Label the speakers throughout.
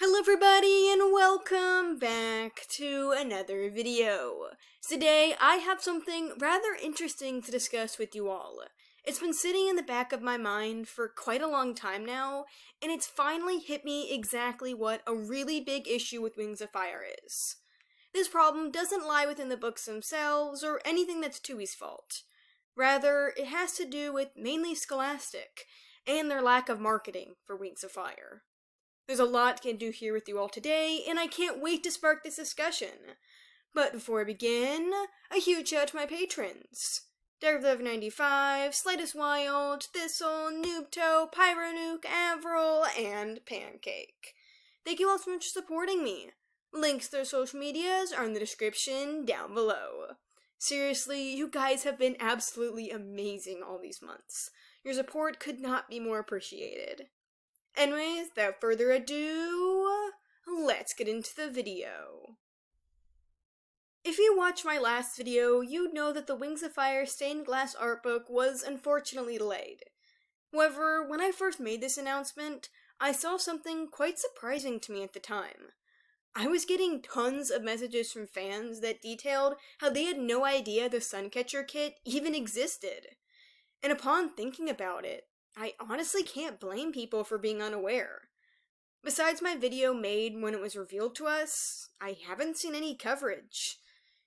Speaker 1: Hello everybody and welcome back to another video. Today I have something rather interesting to discuss with you all. It's been sitting in the back of my mind for quite a long time now, and it's finally hit me exactly what a really big issue with Wings of Fire is. This problem doesn't lie within the books themselves or anything that's Tui's fault. Rather, it has to do with mainly Scholastic and their lack of marketing for Wings of Fire. There's a lot I can do here with you all today, and I can't wait to spark this discussion. But before I begin, a huge shout out to my patrons. Derek1195, Slightest Wild, Thistle, Noobto, Pyronuke, Avril, and Pancake. Thank you all so much for supporting me. Links to their social medias are in the description down below. Seriously, you guys have been absolutely amazing all these months. Your support could not be more appreciated. Anyways, without further ado, let's get into the video. If you watched my last video, you'd know that the Wings of Fire stained glass art book was unfortunately delayed. However, when I first made this announcement, I saw something quite surprising to me at the time. I was getting tons of messages from fans that detailed how they had no idea the Suncatcher kit even existed. And upon thinking about it, I honestly can't blame people for being unaware. Besides my video made when it was revealed to us, I haven't seen any coverage.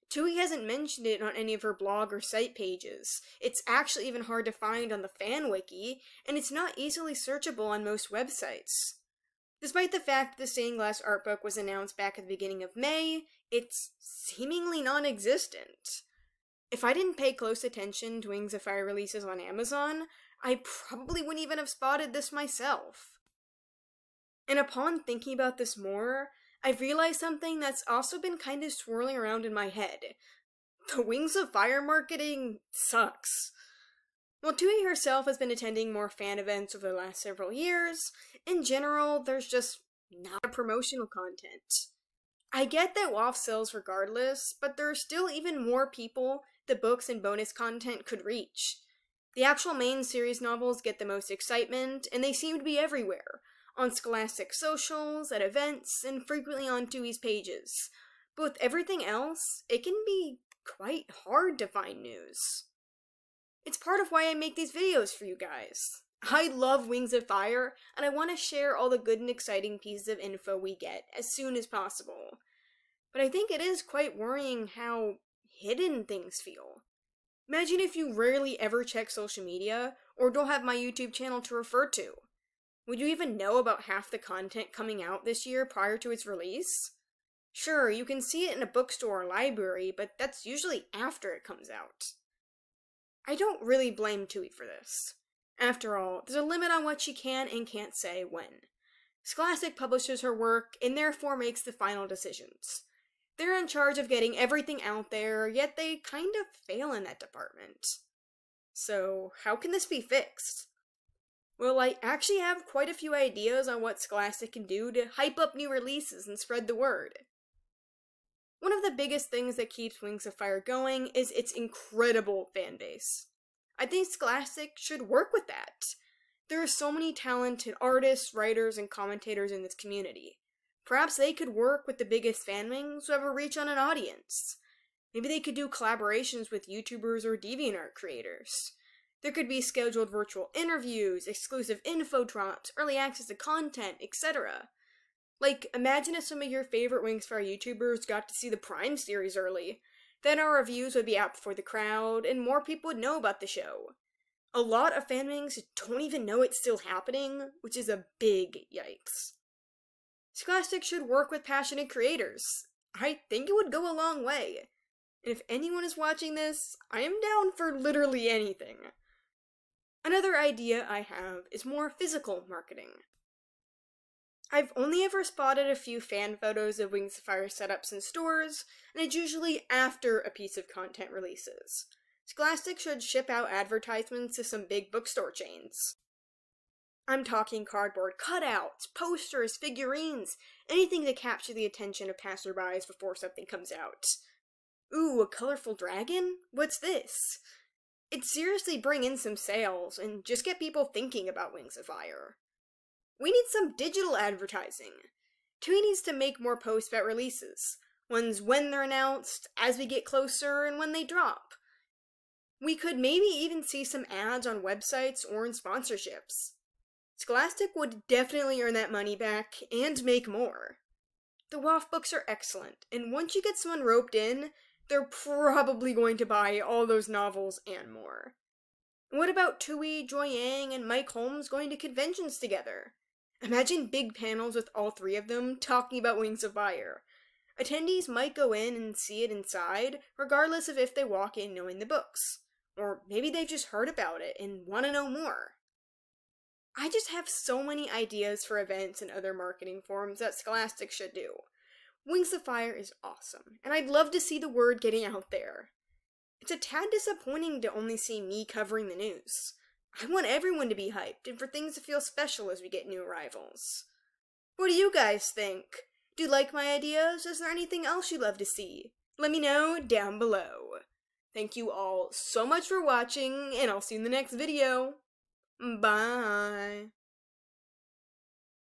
Speaker 1: Tui hasn't mentioned it on any of her blog or site pages. It's actually even hard to find on the fan wiki, and it's not easily searchable on most websites. Despite the fact that the stained glass art book was announced back at the beginning of May, it's seemingly non-existent. If I didn't pay close attention to Wings of Fire releases on Amazon, I probably wouldn't even have spotted this myself. And upon thinking about this more, I've realized something that's also been kind of swirling around in my head. The Wings of Fire marketing sucks. While Tui herself has been attending more fan events over the last several years, in general, there's just not promotional content. I get that WoW sells regardless, but there are still even more people the books and bonus content could reach. The actual main series novels get the most excitement, and they seem to be everywhere, on Scholastic socials, at events, and frequently on Tui's pages. But with everything else, it can be quite hard to find news. It's part of why I make these videos for you guys. I love Wings of Fire, and I want to share all the good and exciting pieces of info we get as soon as possible. But I think it is quite worrying how hidden things feel. Imagine if you rarely ever check social media, or don't have my YouTube channel to refer to. Would you even know about half the content coming out this year prior to its release? Sure, you can see it in a bookstore or library, but that's usually after it comes out. I don't really blame Tui for this. After all, there's a limit on what she can and can't say when. Scholastic publishes her work, and therefore makes the final decisions. They're in charge of getting everything out there, yet they kind of fail in that department. So, how can this be fixed? Well, I actually have quite a few ideas on what Scholastic can do to hype up new releases and spread the word. One of the biggest things that keeps Wings of Fire going is its incredible fanbase. I think Scholastic should work with that. There are so many talented artists, writers, and commentators in this community. Perhaps they could work with the biggest fan wings who have a reach on an audience. Maybe they could do collaborations with YouTubers or DeviantArt creators. There could be scheduled virtual interviews, exclusive info drops, early access to content, etc. Like, imagine if some of your favorite Wings of Fire YouTubers got to see the Prime series early. Then our reviews would be out before the crowd, and more people would know about the show. A lot of fan wings don't even know it's still happening, which is a big yikes. Scholastic should work with passionate creators. I think it would go a long way. And if anyone is watching this, I am down for literally anything. Another idea I have is more physical marketing. I've only ever spotted a few fan photos of Wings of Fire setups in stores, and it's usually after a piece of content releases. Scholastic should ship out advertisements to some big bookstore chains. I'm talking cardboard cutouts, posters, figurines, anything to capture the attention of passerbys before something comes out. Ooh, a colorful dragon? What's this? It'd seriously bring in some sales, and just get people thinking about Wings of Fire. We need some digital advertising. Tui needs to make more posts about releases. Ones when they're announced, as we get closer, and when they drop. We could maybe even see some ads on websites or in sponsorships. Scholastic would definitely earn that money back, and make more. The WAF books are excellent, and once you get someone roped in, they're probably going to buy all those novels and more. What about 𝙈𝙤𝙁𝙁𝙗 and Mike Holmes going to conventions together? Imagine big panels with all three of them talking about Wings of Fire. Attendees might go in and see it inside, regardless of if they walk in knowing the books. Or maybe they've just heard about it and want to know more. I just have so many ideas for events and other marketing forums that Scholastic should do. Wings of Fire is awesome, and I'd love to see the word getting out there. It's a tad disappointing to only see me covering the news. I want everyone to be hyped and for things to feel special as we get new arrivals. What do you guys think? Do you like my ideas? Is there anything else you'd love to see? Let me know down below. Thank you all so much for watching, and I'll see you in the next video. Bye!